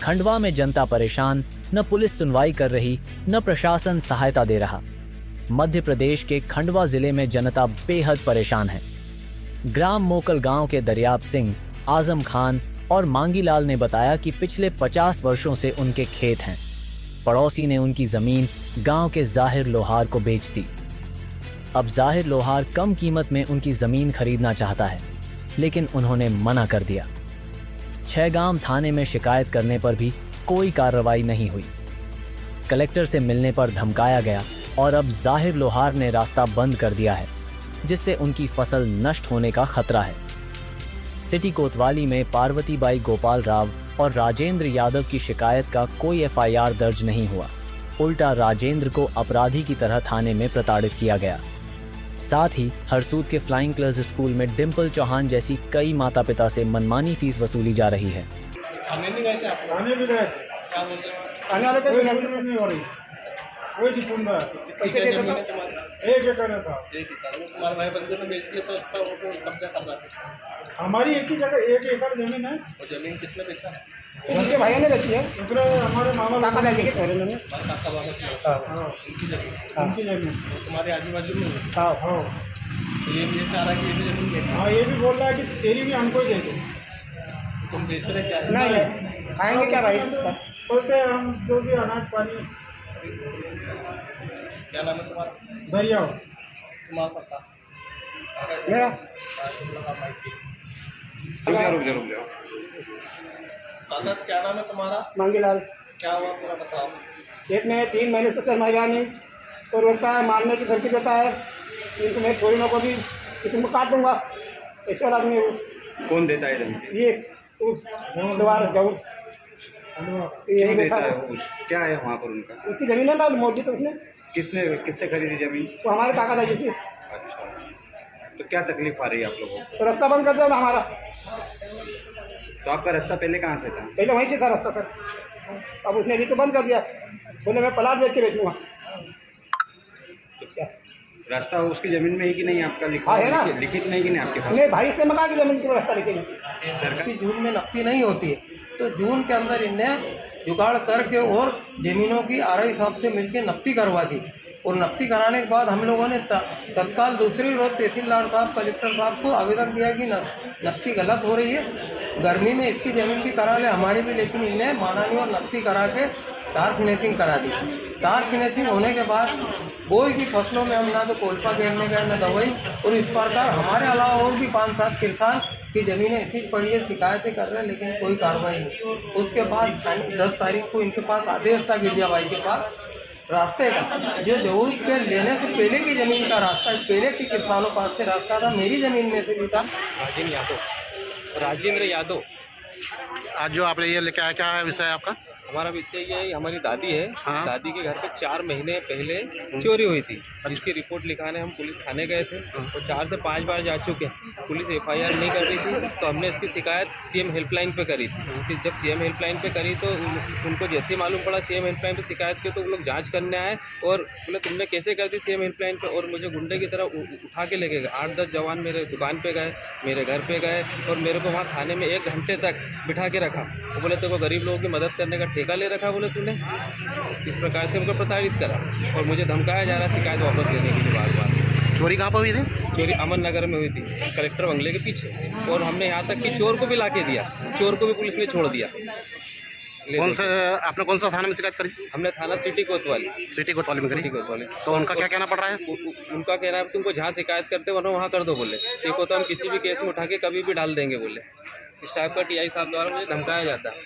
खंडवा में जनता परेशान, न पुलिस सुनवाई कर रही, न प्रशासन सहायता दे रहा। मध्य प्रदेश के खंडवा जिले में जनता बेहद परेशान है। ग्राम मोकल गांव के दरियाब सिंह, आजम खान और मांगीलाल ने बताया कि पिछले 50 वर्षों से उनके खेत हैं। पड़ोसी ने उनकी जमीन गांव के जाहिर लोहार को बेच दी। अब जाहिर लोहार कम कीमत में उनकी जमीन खरीदना चाहता है, लेकिन उन्होंने मना कर दिया। छैगाम थाने में शिकायत करने पर भी कोई कार्रवाई नहीं हुई। कलेक्टर से मिलने पर धमकाया गया और अब जाहिर लोहार ने रास्ता बंद कर दिया है, जिससे उनकी फसल नष्ट होने का खतरा है। सिटी कोतवाली में पार्वतीबाई गोपाल राव और राजेंद्र यादव की शिकायत का कोई एफआईआर दर्ज नहीं हुआ। उल्टा राजेंद्र को अपराधी की तरह थाने में प्रताड़ित किया गया। साथ ही हरसूद के फ्लाइंग कलर्स स्कूल में डिम्पल चौहान जैसी कई माता पिता से मनमानी फीस वसूली जा रही है। थाने भी गए थे आप? थाने भी गए थे। क्या बोलते हैं? थाने वाले कोई नहीं हो रही, कोई नहीं सुन रहा है। कैसे जमीन है तुम्हारी? 1 एकड़ है साहब। 1 एकड़ तुम्हारे भाई बंधु ने बेच दिया, तो उस पर वो कब्जा कर रहा है। हमारी एक ही जगह 1 एकड़ जमीन है। और जमीन किसने बेचा है? उनके भाई ने बेची है। दूसरे हमारे मामा काका दादी के थोड़े ने काका बाबा की। हां, उनकी जमीन तुम्हारे आजू बाजू में। हां हां, ये भी चाह रहा है कि ये जमीन बेच। हाँ, ये भी बोल रहा है कि तेरी भी हमको ही दे दो। तुम बेच रहे क्या? नहीं, खाएंगे क्या भाई? बोलते हैं हम जो भी अनाज पानी। क्या नाम है तुम्हारा? दरिया। तुम्हारा पता? मेरा रुक जाओ। दादा क्या नाम है तुम्हारा? मांगीलाल। क्या हुआ पूरा बताओ। खेत में 3 महीने से सरमाया नहीं और बोलता है मारने की धमकी देता है। इनको मैं छोड़ने को भी कि तुमको काट दूंगा। ऐसे वाला आदमी। कौन देता है धमकी? ये दोबारा जाओ। यही देता है। क्या है वहाँ पर उनका? उसकी जमीन है ना, मोदी तो उसने। किससे खरीदी जमीन? वो हमारे काका दादी से। अच्छा, तो क्या तकलीफ आ रही है आप लोगों को? तो रास्ता बंद कर दो ना हमारा। तो आपका रास्ता पहले कहाँ से था? पहले वहीं से था रास्ता सर। अब उसने भी तो बंद कर दिया, बोले मैं प्लाट बेच के बेचूंगा। तो क्या रास्ता उसकी ज़मीन में है कि नहीं? आपका लिखा है ना? लिखित नहीं कि नहीं आपके पास? नहीं, भाई से मका की ज़मीन की रास्ता लिखेंगे। सरकार जून में नकदी नहीं होती है, तो जून के अंदर इन्हें जुगाड़ करके और ज़मीनों की आरई हिसाब से मिलकर नकदी करवा दी। और नकदी कराने के बाद हम लोगों ने तत्काल दूसरी रोज तहसीलदार साहब, कलेक्टर साहब को आवेदन दिया कि नकदी गलत हो रही है, गर्मी में इसकी ज़मीन भी करा ले हमारी भी, लेकिन इन्हें माना नहीं और नकदी करा के तार फिनिशिंग करा दी। तार फिनिशिंग होने के बाद कोई भी फसलों में हम ना तो कोल्पा घेरने गए ना दवाई, और इस प्रकार हमारे अलावा और भी 5-7 किसान की ज़मीनें ऐसी पड़ी है, शिकायतें कर रहे हैं, लेकिन कोई कार्रवाई नहीं। उसके बाद 10 तारीख को इनके पास आदेश था गिरजा भाई के पास रास्ते का, जो जरूर के लेने से पहले की ज़मीन का रास्ता, पहले के किसानों पास से रास्ता था, मेरी ज़मीन में से भी था। राजेंद्र यादव। आज जो आपने ये लेके आया, क्या है विषय आपका? हमारा विषय ये है, हमारी दादी है। हाँ। दादी के घर पे 4 महीने पहले चोरी हुई थी, जिसकी रिपोर्ट लिखाने हम पुलिस थाने गए थे और 4 से 5 बार जा चुके हैं। पुलिस एफआईआर नहीं कर रही थी, तो हमने इसकी शिकायत सीएम हेल्पलाइन पे करी थी। कि जब सीएम हेल्पलाइन पे करी तो उनको जैसे मालूम पड़ा सीएम हेल्पलाइन पे शिकायत की, तो वो लोग जाँच करने आए और बोले तुमने कैसे कर दी सीएम हेल्पलाइन पे, और मुझे गुंडे की तरह उठा के लेके गए। 8-10 जवान मेरे दुकान पे गए, मेरे घर पे गए और मेरे को वहाँ थाने में 1 घंटे तक बिठा के रखा। वो बोले तेरे को गरीब लोगों की मदद करने का ठेका ले रखा, बोले तूने। इस प्रकार से उनको प्रताड़ित करा और मुझे धमकाया जा रहा है शिकायत वापस लेने के लिए बार-बार। चोरी कहाँ पर हुई थी? चोरी अमन नगर में हुई थी, कलेक्टर बंगले के पीछे, और हमने यहाँ तक कि चोर को भी ला के दिया, चोर को भी पुलिस ने छोड़ दिया। आपने कौन सा थाना में शिकायत करी? हमने थाना सिटी कोतवाली में करी। तो उनका क्या कहना पड़ रहा है? उनका कहना है तुमको जहाँ शिकायत करते वरना वहाँ कर दो, बोले ठीक हो तो हम किसी भी केस में उठा के कभी भी डाल देंगे, बोले। इस टाइप का टीआई साहब द्वारा मुझे धमकाया जाता है।